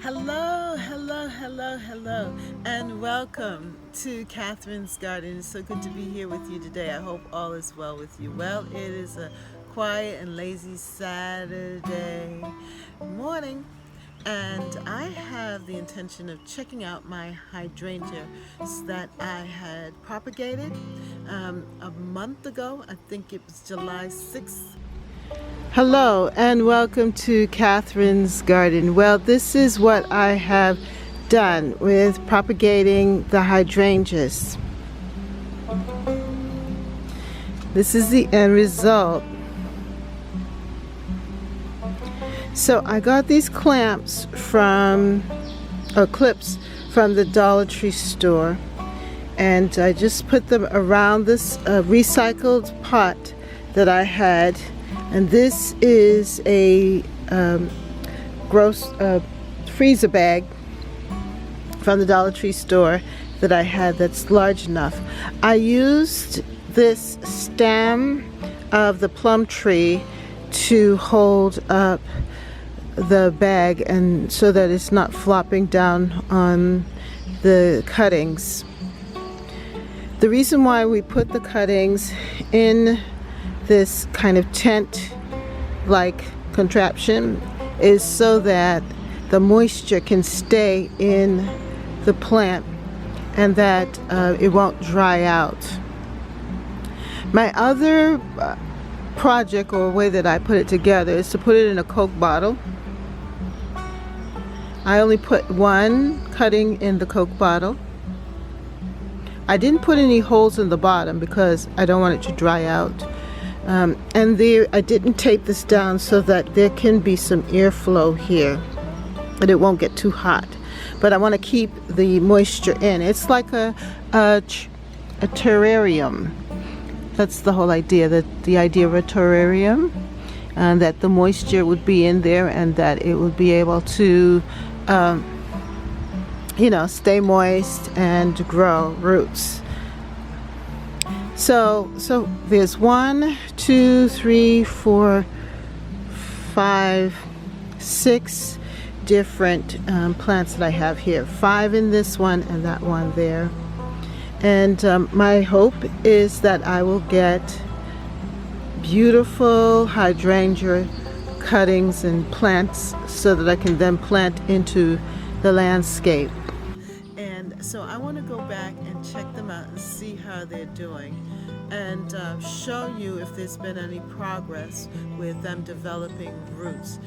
Hello, hello, hello, hello, and welcome to Catherine's Garden. It's so good to be here with you today. I hope all is well with you. Well, it is a quiet and lazy Saturday morning, and I have the intention of checking out my hydrangeas that I had propagated a month ago. I think it was July 6th. Hello and welcome to Catherine's Garden. Well, this is what I have done with propagating the hydrangeas. This is the end result. So I got these clips from the Dollar Tree store, and I just put them around this recycled pot that I had. And this is a freezer bag from the Dollar Tree store that I had that's large enough. I used this stem of the plum tree to hold up the bag, and so that it's not flopping down on the cuttings. The reason why we put the cuttings in this kind of tent like contraption is so that the moisture can stay in the plant and that it won't dry out. My other project, or way that I put it together, is to put it in a Coke bottle. I only put one cutting in the Coke bottle. I didn't put any holes in the bottom because I don't want it to dry out. And there, I didn't tape this down so that there can be some airflow here, and it won't get too hot. But I want to keep the moisture in. It's like a terrarium. That's the whole idea. The idea of a terrarium, and that the moisture would be in there, and that it would be able to, stay moist and grow roots. So there's 1, 2, 3, 4, 5, 6 different plants that I have here. 5 in this one and that one there. And my hope is that I will get beautiful hydrangea cuttings and plants so that I can then plant into the landscape. And so I want to go back and check them out and see how they're doing, and show you if there's been any progress with them developing roots.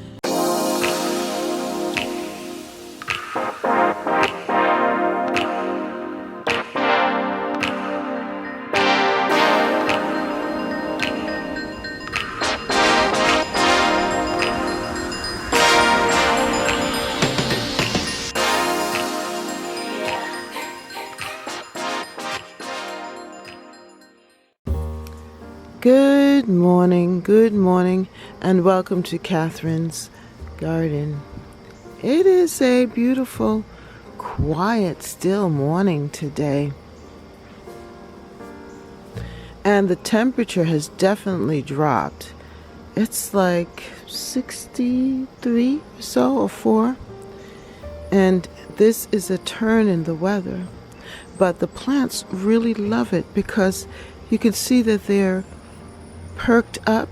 Good morning, and welcome to Catherine's Garden. It is a beautiful, quiet, still morning today. And the temperature has definitely dropped. It's like 63 or so, or 4. And this is a turn in the weather. But the plants really love it because you can see that they're perked up.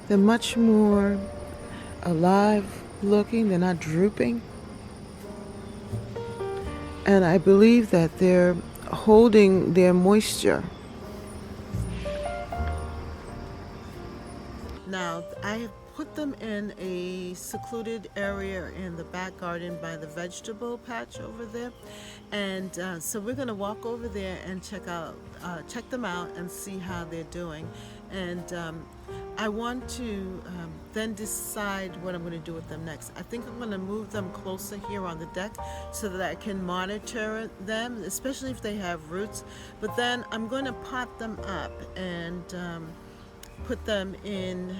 They're much more alive looking. They're not drooping. And I believe that they're holding their moisture. Now, I have put them in a secluded area in the back garden by the vegetable patch over there. And so we're going to walk over there and check them out and see how they're doing. And I want to then decide what I'm going to do with them next. I think I'm going to move them closer here on the deck so that I can monitor them, especially if they have roots. But then I'm going to pot them up and put them in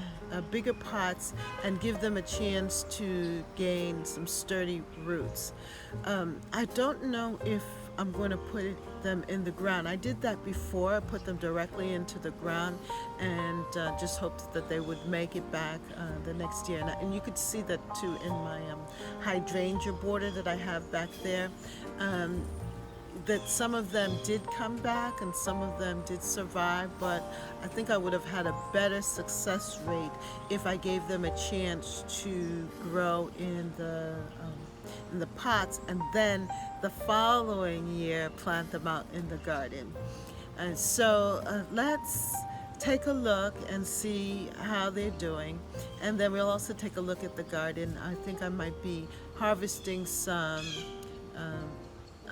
bigger pots and give them a chance to gain some sturdy roots. I don't know if I'm going to put them in the ground. I did that before. I put them directly into the ground and just hoped that they would make it back the next year. And you could see that too in my hydrangea border that I have back there. That some of them did come back and some of them did survive, but I think I would have had a better success rate if I gave them a chance to grow in the pots, and then the following year plant them out in the garden. And so let's take a look and see how they're doing, and then we'll also take a look at the garden. I think I might be harvesting some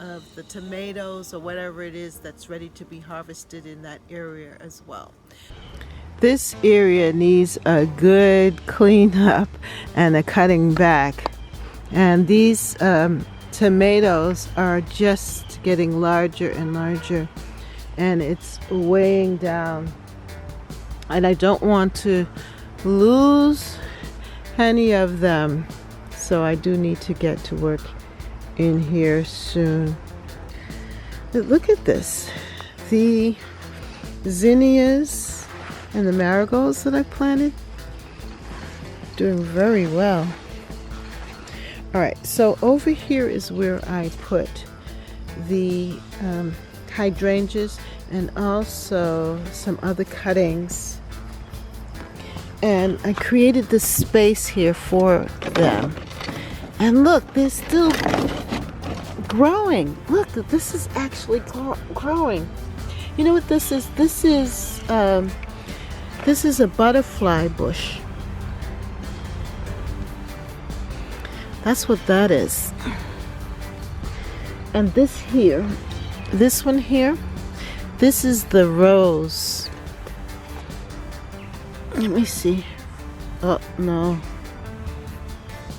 of the tomatoes or whatever it is that's ready to be harvested in that area as well. This area needs a good cleanup and a cutting back. And these tomatoes are just getting larger and larger, and it's weighing down. And I don't want to lose any of them, so I do need to get to work in here soon. But look at this. The zinnias and the marigolds that I planted, doing very well. Alright, so over here is where I put the hydrangeas and also some other cuttings. And I created this space here for them. And look, they're still growing. Look, this is actually growing. You know what this is? This is a butterfly bush. That's what that is. And this here, this one here, this is the rose. Let me see. Oh no.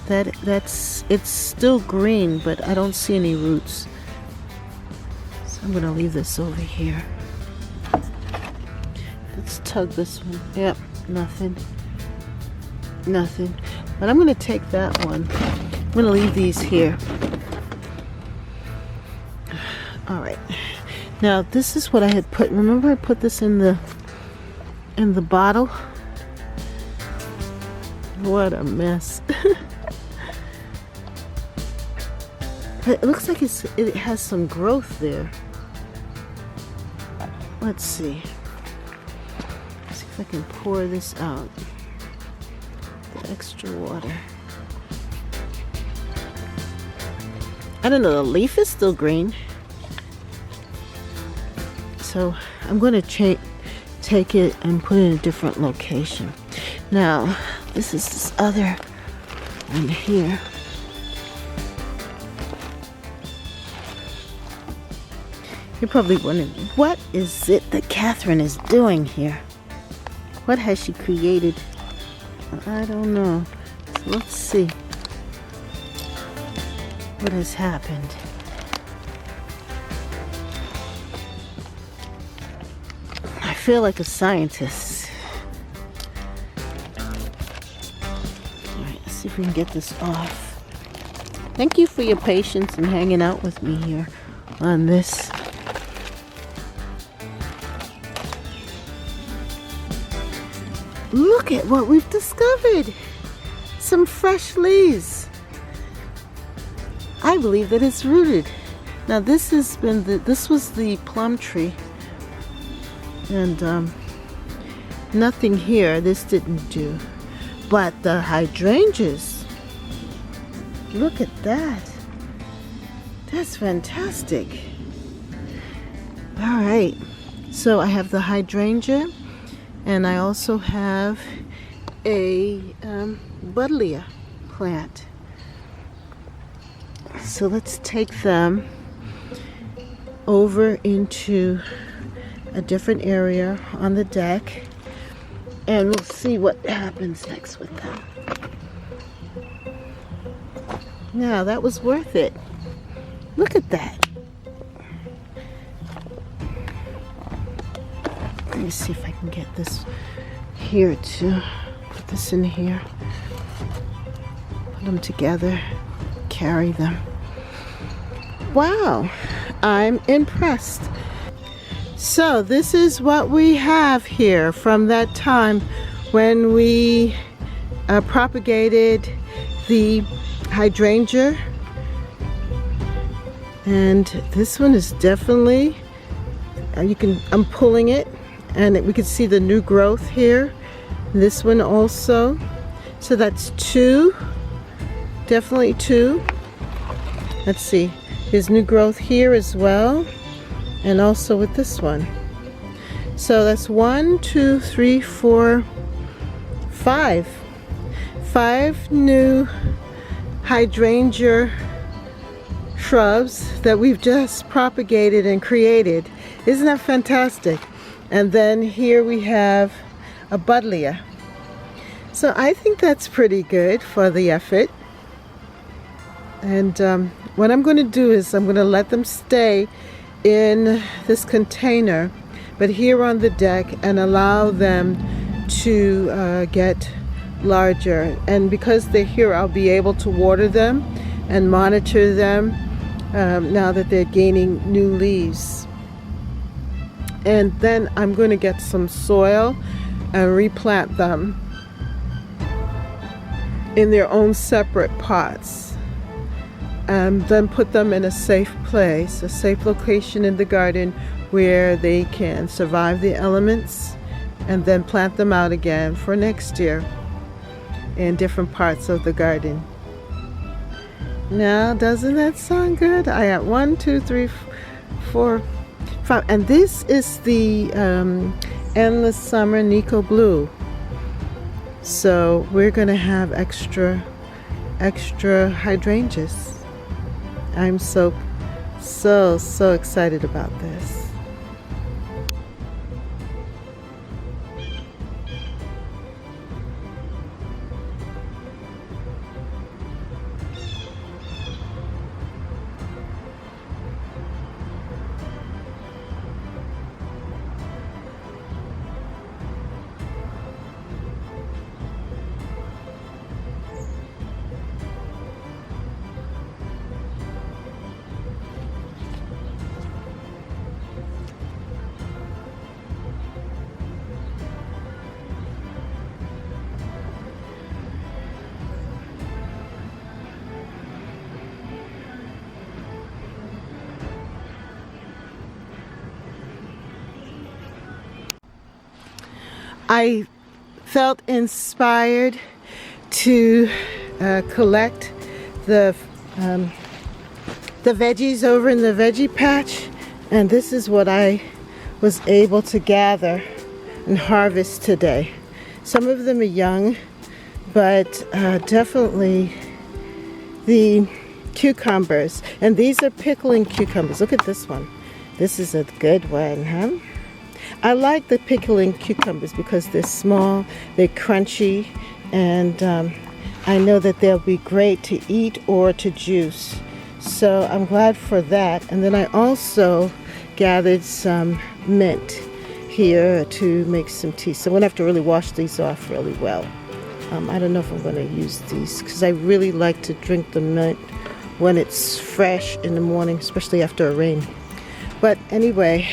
It's still green, but I don't see any roots. So I'm gonna leave this over here. Let's tug this one. Yep, nothing. Nothing. But I'm gonna take that one. I'm gonna leave these here. Alright. Now this is what I had put. Remember I put this in the bottle? What a mess. It looks like it has some growth there. Let's see. Let's see if I can pour this out. The extra water. I don't know, the leaf is still green. So I'm going to take it and put it in a different location. Now, this is this other one here. You're probably wondering, what is it that Catherine is doing here? What has she created? I don't know. So let's see what has happened. I feel like a scientist. Alright, let's see if we can get this off. Thank you for your patience and hanging out with me here on this. Look at what we've discovered. Some fresh leaves. I believe that it's rooted. Now this was the plum tree. And nothing here. This didn't do. But the hydrangeas. Look at that. That's fantastic. All right. So I have the hydrangea. And I also have a buddleia plant. So let's take them over into a different area on the deck, and we'll see what happens next with them. Now that was worth it. Look at that. Let me see if I can get this here too. Put this in here. Put them together. Carry them. Wow. I'm impressed. So this is what we have here from that time when we propagated the hydrangea. And this one is definitely, I'm pulling it, and we can see the new growth here. This one also. So that's 2, definitely 2. Let's see, there's new growth here as well, and also with this one. So that's 1, 2, 3, 4, 5. 5 new hydrangea shrubs that we've just propagated and created. Isn't that fantastic? And then here we have a buddleia. So I think that's pretty good for the effort. And what I'm going to do is I'm going to let them stay in this container, but here on the deck, and allow them to get larger. And because they're here, I'll be able to water them and monitor them now that they're gaining new leaves. And then I'm going to get some soil and replant them in their own separate pots, and then put them in a safe place, a safe location in the garden where they can survive the elements, and then plant them out again for next year in different parts of the garden. Now, doesn't that sound good? I got 1, 2, 3, 4, 5, and this is the Endless Summer Nico Blue. So we're gonna have extra hydrangeas. I'm so excited about this. I felt inspired to collect the veggies over in the veggie patch, and this is what I was able to gather and harvest today. Some of them are young, but definitely the cucumbers, and these are pickling cucumbers. Look at this one. This is a good one, huh? I like the pickling cucumbers because they're small, they're crunchy, and I know that they'll be great to eat or to juice. So I'm glad for that. And then I also gathered some mint here to make some tea. So I'm gonna have to really wash these off really well. I don't know if I'm gonna use these because I really like to drink the mint when it's fresh in the morning, especially after a rain. But anyway,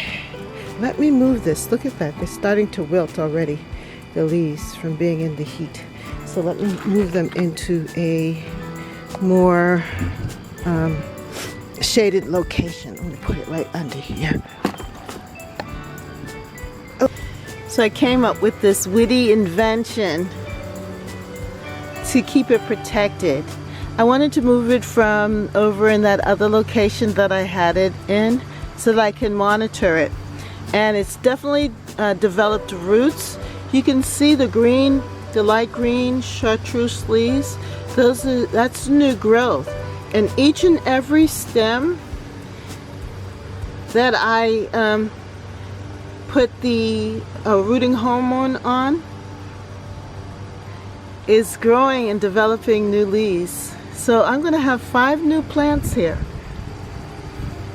let me move this. Look at that. They're starting to wilt already, the leaves, from being in the heat. So let me move them into a more shaded location. I'm going to put it right under here. Oh. So I came up with this witty invention to keep it protected. I wanted to move it from over in that other location that I had it in so that I can monitor it. And it's definitely developed roots. You can see the green, the light green chartreuse leaves. That's new growth. And each and every stem that I put the rooting hormone on is growing and developing new leaves. So I'm going to have 5 new plants here.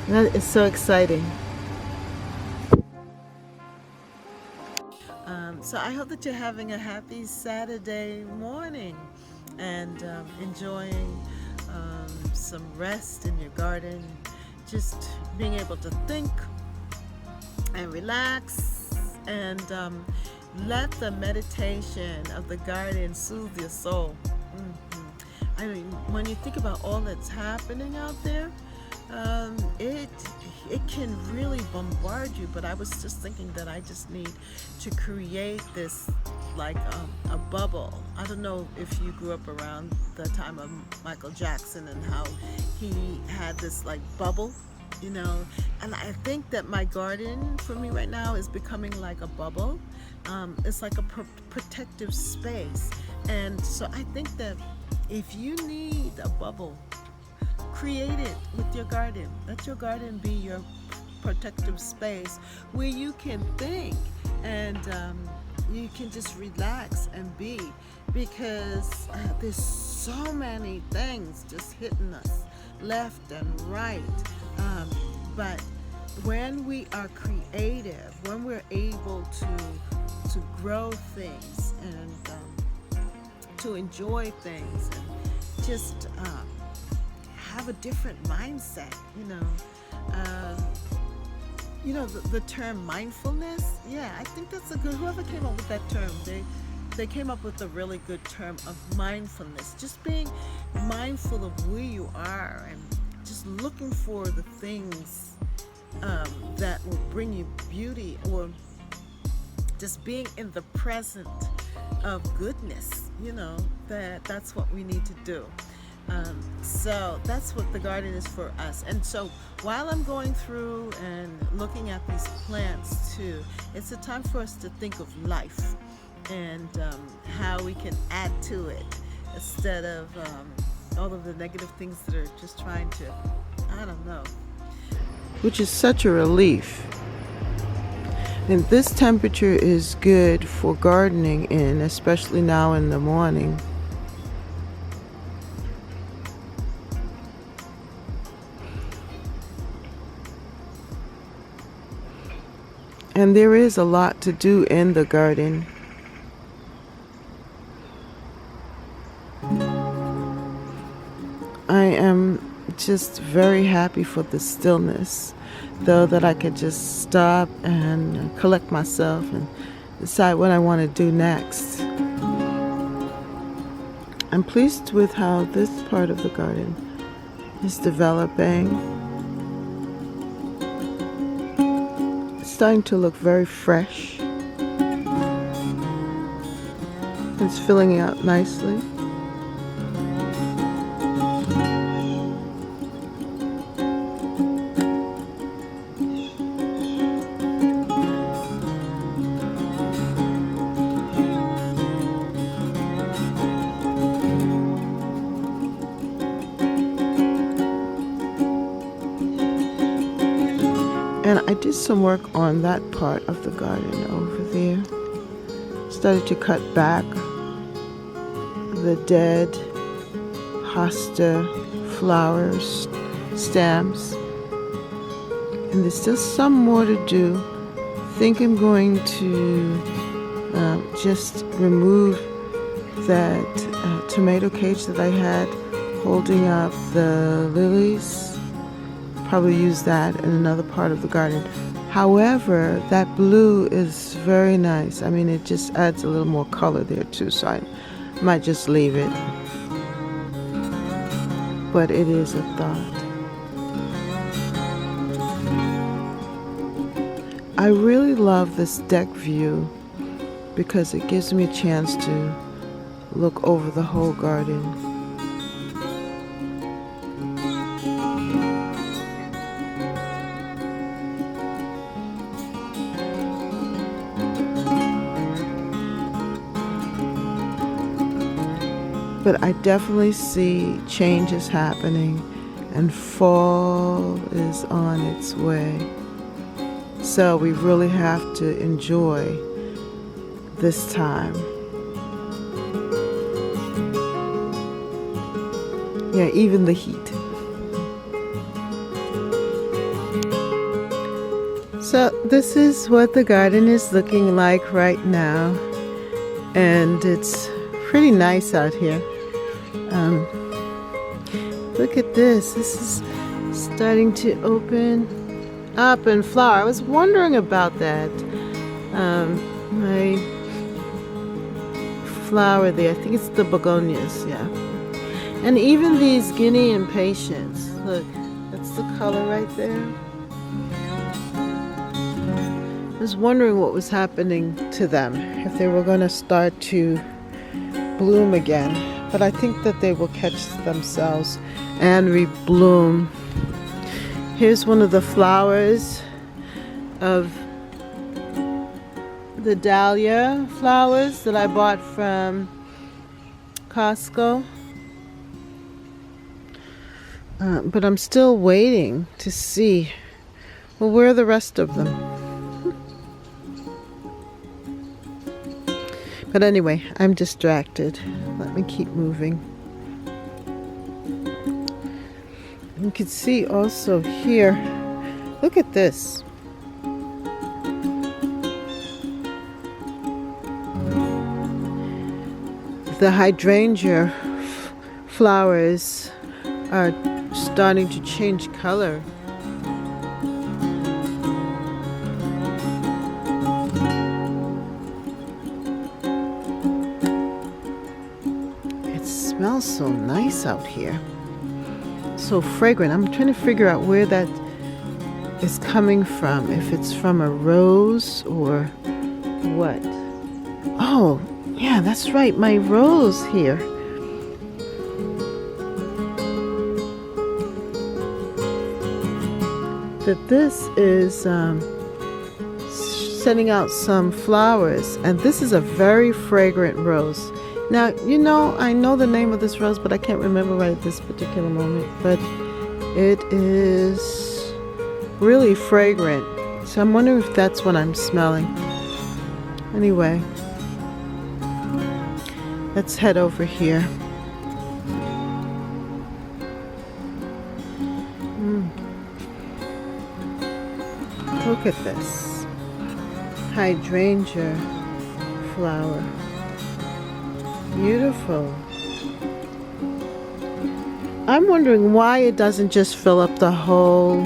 That is so exciting. So I hope that you're having a happy Saturday morning and enjoying some rest in your garden, just being able to think and relax and let the meditation of the garden soothe your soul. I mean, when you think about all that's happening out there, it can really bombard you. But I was just thinking that I just need to create this like a bubble. I don't know if you grew up around the time of Michael Jackson and how he had this like bubble, you know. And I think that my garden for me right now is becoming like a bubble. It's like a protective space. And so I think that if you need a bubble, create it with your garden. Let your garden be your protective space where you can think and you can just relax and be, because there's so many things just hitting us left and right. But when we are creative, when we're able to grow things and to enjoy things and just have a different mindset, the term mindfulness. Yeah, I think that's a good, whoever came up with that term, they came up with a really good term of mindfulness. Just being mindful of where you are and just looking for the things that will bring you beauty, or just being in the present of goodness, that's what we need to do. So that's what the garden is for us. And so while I'm going through and looking at these plants too, it's a time for us to think of life and how we can add to it instead of all of the negative things that are just trying to, I don't know. Which is such a relief. And this temperature is good for gardening in, especially now in the morning. And there is a lot to do in the garden. I am just very happy for the stillness, though, that I could just stop and collect myself and decide what I want to do next. I'm pleased with how this part of the garden is developing. It's starting to look very fresh. It's filling out nicely. And I did some work on that part of the garden over there. Started to cut back the dead hosta flowers, stems. And there's still some more to do. I think I'm going to just remove that tomato cage that I had holding up the lilies. Probably use that in another part of the garden. However, that blue is very nice. I mean, it just adds a little more color there too, so I might just leave it. But it is a thought. I really love this deck view because it gives me a chance to look over the whole garden. But I definitely see changes happening and fall is on its way. So we really have to enjoy this time. Yeah, even the heat. So this is what the garden is looking like right now. And it's pretty nice out here. Look at this. This is starting to open up and flower. I was wondering about that. My flower there, I think it's the begonias, yeah. And even these guinea impatiens, look, that's the color right there. I was wondering what was happening to them, if they were going to start to bloom again. But I think that they will catch themselves and rebloom. Here's one of the flowers of the Dahlia Flowers that I bought from Costco. But I'm still waiting to see, well, where are the rest of them? But anyway, I'm distracted. Let me keep moving. You can see also here, look at this. The hydrangea flowers are starting to change color. It smells so nice out here. So fragrant. I'm trying to figure out where that is coming from. If it's from a rose or what. Oh, yeah, that's right. My rose here. That this is sending out some flowers, and this is a very fragrant rose. Now, you know, I know the name of this rose, but I can't remember right at this particular moment. But it is really fragrant. So I'm wondering if that's what I'm smelling. Anyway, let's head over here. Look at this hydrangea flower. Beautiful. I'm wondering why it doesn't just fill up the whole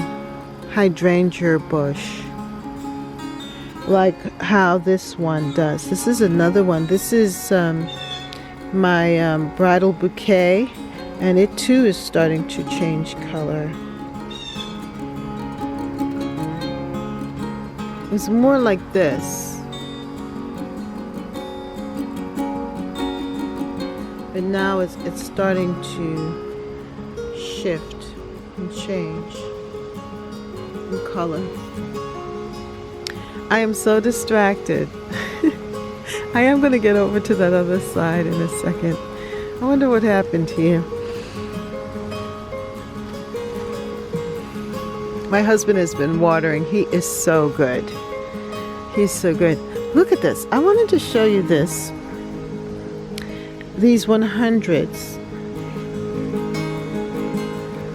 hydrangea bush like how this one does. This is another one. This is my bridal bouquet, and it too is starting to change color. It's more like this. But now it's starting to shift and change in color. I am so distracted. I am going to get over to that other side in a second. I wonder what happened here. My husband has been watering. He is so good. He's so good. Look at this. I wanted to show you this. These 100s.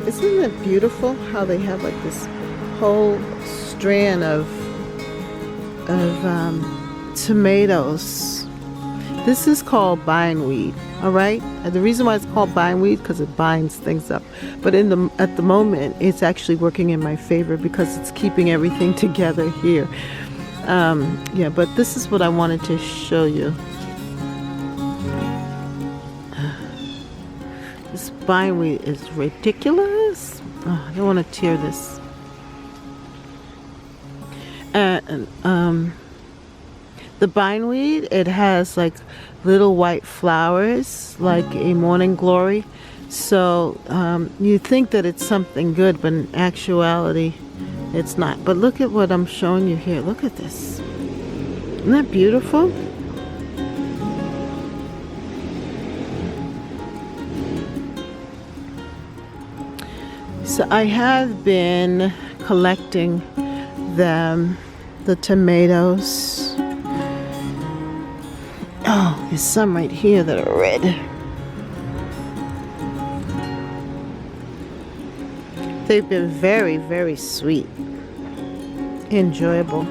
Isn't it beautiful how they have like this whole strand of tomatoes? This is called bindweed. All right. And the reason why it's called bindweed because it binds things up. But at the moment, it's actually working in my favor because it's keeping everything together here. Yeah, but this is what I wanted to show you. This bindweed is ridiculous. Oh, I don't want to tear this. And the bindweed, it has like little white flowers, like a morning glory. So you think that it's something good, but in actuality, it's not. But look at what I'm showing you here. Look at this. Isn't that beautiful? So I have been collecting them, the tomatoes. Oh, there's some right here that are red. They've been very, very sweet. Enjoyable.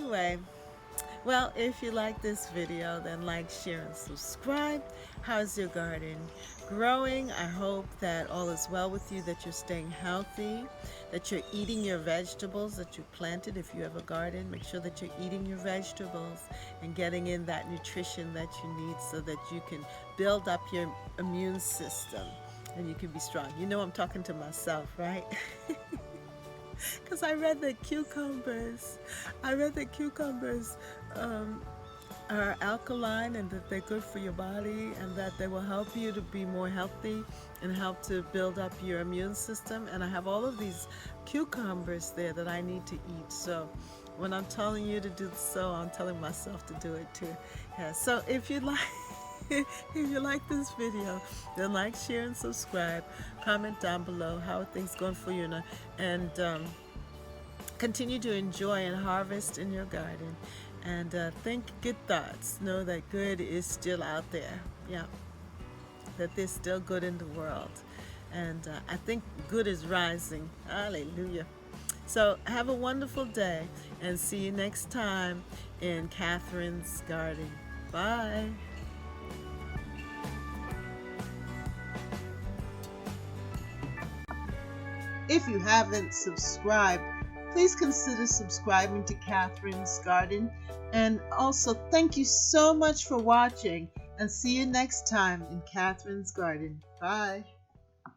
anyway, well, if you like this video, then like, share, and subscribe. How's your garden growing? I hope that all is well with you, that you're staying healthy, that you're eating your vegetables that you planted. If you have a garden, make sure that you're eating your vegetables and getting in that nutrition that you need so that you can build up your immune system and you can be strong. You know I'm talking to myself, right? Because I read that cucumbers are alkaline and that they're good for your body and that they will help you to be more healthy and help to build up your immune system. And I have all of these cucumbers there that I need to eat. So when I'm telling you to do so, I'm telling myself to do it too. Yeah. So if you like if you like this video, then like, share, and subscribe. Comment down below how are things going for you, and continue to enjoy and harvest in your garden. And think good thoughts. Know that good is still out there. Yeah, that there's still good in the world. And I think good is rising. Hallelujah. So have a wonderful day and see you next time in Catherine's Garden. Bye. If you haven't subscribed, please consider subscribing to Catherine's Garden. And also, thank you so much for watching, and see you next time in Catherine's Garden. Bye.